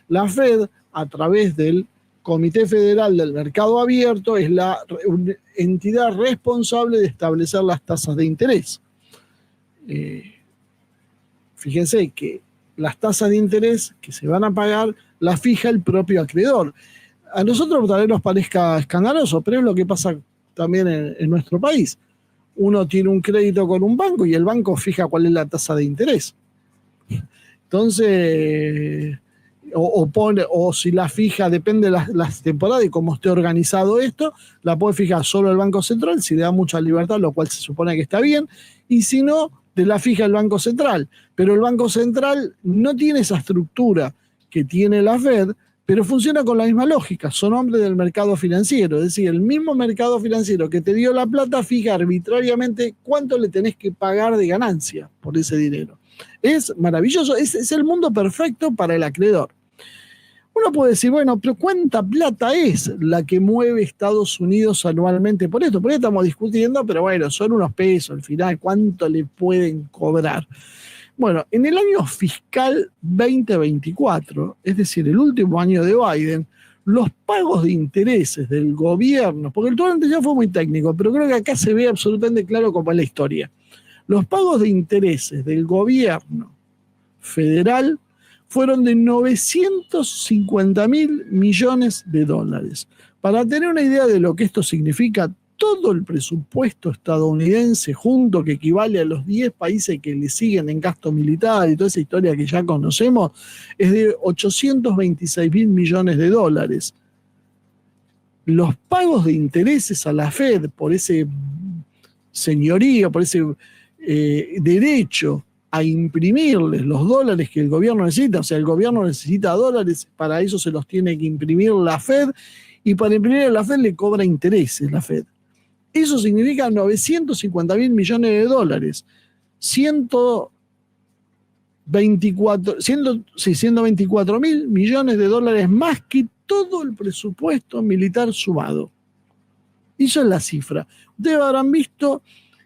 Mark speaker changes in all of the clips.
Speaker 1: La Fed, a través del Comité Federal del Mercado Abierto, es la entidad responsable de establecer las tasas de interés. Fíjense que las tasas de interés que se van a pagar las fija el propio acreedor. A nosotros tal vez nos parezca escandaloso, pero es lo que pasa también en nuestro país. Uno tiene un crédito con un banco y el banco fija cuál es la tasa de interés. Entonces, o si la fija, depende de las temporadas y cómo esté organizado esto, la puede fijar solo el Banco Central, si le da mucha libertad, lo cual se supone que está bien, y si no, te la fija el Banco Central. Pero el Banco Central no tiene esa estructura que tiene la Fed, pero funciona con la misma lógica, son hombres del mercado financiero, es decir, el mismo mercado financiero que te dio la plata fija arbitrariamente cuánto le tenés que pagar de ganancia por ese dinero. Es maravilloso, es el mundo perfecto para el acreedor. Uno puede decir, bueno, pero ¿cuánta plata es la que mueve Estados Unidos anualmente por esto? Por eso estamos discutiendo, pero bueno, son unos pesos al final, ¿cuánto le pueden cobrar? Bueno, en el año fiscal 2024, es decir, el último año de Biden, los pagos de intereses del gobierno, porque el todo anterior fue muy técnico, pero creo que acá se ve absolutamente claro cómo es la historia. Los pagos de intereses del gobierno federal fueron de 950.000 millones de dólares. Para tener una idea de lo que esto significa, todo el presupuesto estadounidense junto, que equivale a los 10 países que le siguen en gasto militar y toda esa historia que ya conocemos, es de 826.000 millones de dólares. Los pagos de intereses a la Fed por ese señorío, por ese derecho a imprimirles los dólares que el gobierno necesita, o sea, el gobierno necesita dólares, para eso se los tiene que imprimir la Fed, y para imprimir a la Fed le cobra intereses la Fed. Eso significa 950.000 millones de dólares, 124.000 millones de dólares más que todo el presupuesto militar sumado. Eso es la cifra. Ustedes habrán visto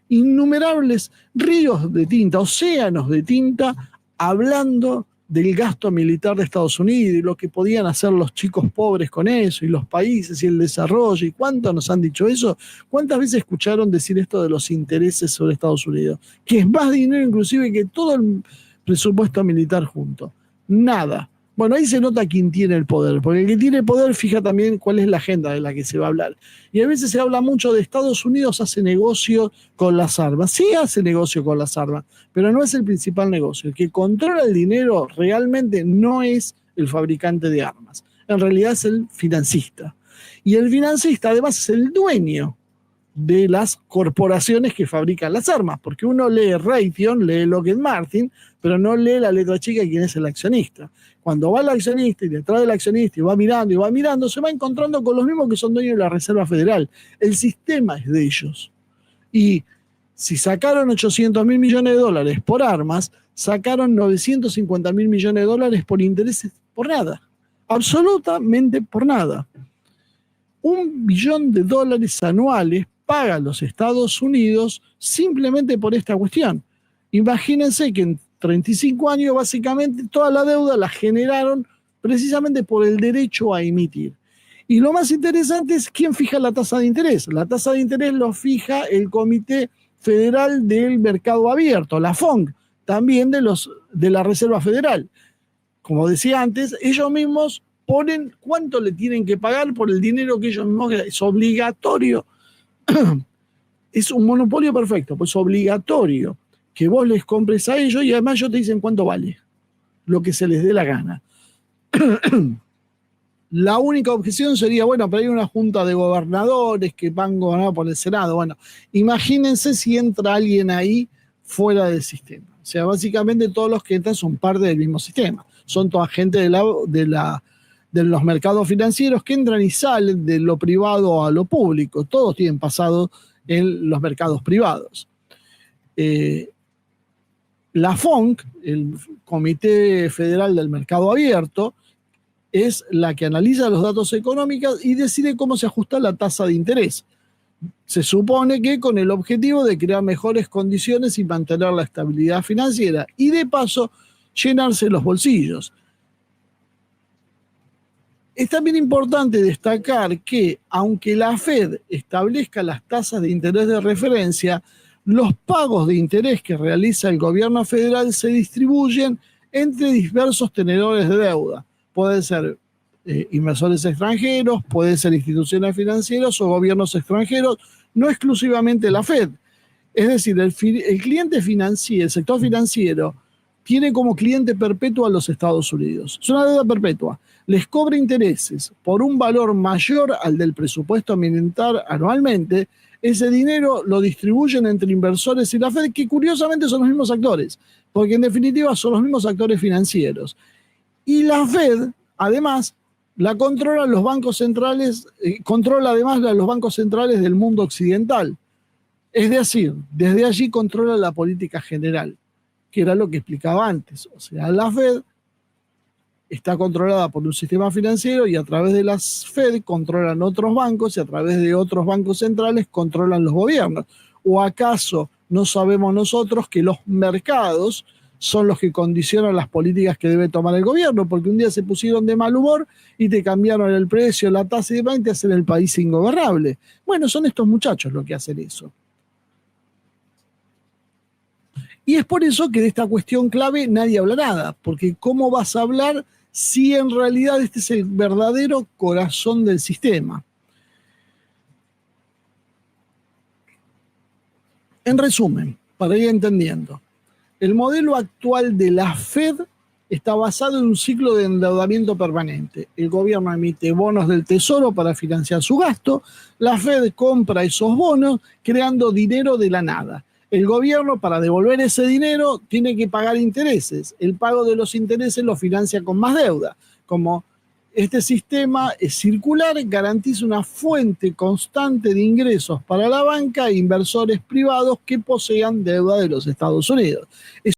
Speaker 1: innumerables ríos de tinta, océanos de tinta, hablando del gasto militar de Estados Unidos y lo que podían hacer los chicos pobres con eso, y los países y el desarrollo, y cuánto nos han dicho eso. ¿Cuántas veces escucharon decir esto de los intereses sobre Estados Unidos? Que es más dinero inclusive que todo el presupuesto militar junto. Nada. Bueno, ahí se nota quién tiene el poder, porque el que tiene el poder fija también cuál es la agenda de la que se va a hablar. Y a veces se habla mucho de Estados Unidos hace negocio con las armas. Sí hace negocio con las armas, pero no es el principal negocio. El que controla el dinero realmente no es el fabricante de armas. En realidad es el financista. Y el financista además es el dueño de las corporaciones que fabrican las armas, porque uno lee Raytheon, lee Lockheed Martin, pero no lee la letra chica de quién es el accionista. Cuando va el accionista y detrás del accionista y va mirando, se va encontrando con los mismos que son dueños de la Reserva Federal. El sistema es de ellos. Y si sacaron 800.000 millones de dólares por armas, sacaron 950.000 millones de dólares por intereses, por nada. Absolutamente por nada. $1 billón anuales paga los Estados Unidos simplemente por esta cuestión. Imagínense que en 35 años básicamente toda la deuda la generaron precisamente por el derecho a emitir. Y lo más interesante es quién fija la tasa de interés. La tasa de interés lo fija el Comité Federal del Mercado Abierto, la FONC, también de la Reserva Federal. Como decía antes, ellos mismos ponen cuánto le tienen que pagar por el dinero que ellos mismos, es obligatorio. Es un monopolio perfecto, pues obligatorio que vos les compres a ellos, y además ellos te dicen cuánto vale, lo que se les dé la gana. La única objeción sería, bueno, pero hay una junta de gobernadores que van gobernados por el Senado. Bueno, imagínense si entra alguien ahí fuera del sistema. O sea, básicamente todos los que entran son parte del mismo sistema. Son toda gente de los mercados financieros que entran y salen de lo privado a lo público. Todos tienen pasado en los mercados privados. La FONC, el Comité Federal del Mercado Abierto, es la que analiza los datos económicos y decide cómo se ajusta la tasa de interés. Se supone que con el objetivo de crear mejores condiciones y mantener la estabilidad financiera y de paso llenarse los bolsillos. Es también importante destacar que, aunque la Fed establezca las tasas de interés de referencia, los pagos de interés que realiza el gobierno federal se distribuyen entre diversos tenedores de deuda. Pueden ser inversores extranjeros, pueden ser instituciones financieras o gobiernos extranjeros, no exclusivamente la Fed. Es decir, el cliente financiero, el sector financiero, tiene como cliente perpetuo a los Estados Unidos. Es una deuda perpetua. Les cobra intereses por un valor mayor al del presupuesto militar anualmente. Ese dinero lo distribuyen entre inversores y la Fed, que curiosamente son los mismos actores, porque en definitiva son los mismos actores financieros. Y la Fed, además, la controlan los bancos centrales, controla además los bancos centrales del mundo occidental. Es decir, desde allí controla la política general, que era lo que explicaba antes. O sea, la Fed está controlada por un sistema financiero y a través de las Fed controlan otros bancos y a través de otros bancos centrales controlan los gobiernos. ¿O acaso no sabemos nosotros que los mercados son los que condicionan las políticas que debe tomar el gobierno? Porque un día se pusieron de mal humor y te cambiaron el precio, la tasa y demás y te hacen el país ingobernable. Bueno, son estos muchachos los que hacen eso. Y es por eso que de esta cuestión clave nadie habla nada, porque ¿cómo vas a hablar si en realidad este es el verdadero corazón del sistema? En resumen, para ir entendiendo, el modelo actual de la Fed está basado en un ciclo de endeudamiento permanente. El gobierno emite bonos del tesoro para financiar su gasto, la Fed compra esos bonos creando dinero de la nada. El gobierno, para devolver ese dinero, tiene que pagar intereses. El pago de los intereses lo financia con más deuda. Como este sistema es circular, garantiza una fuente constante de ingresos para la banca e inversores privados que posean deuda de los Estados Unidos.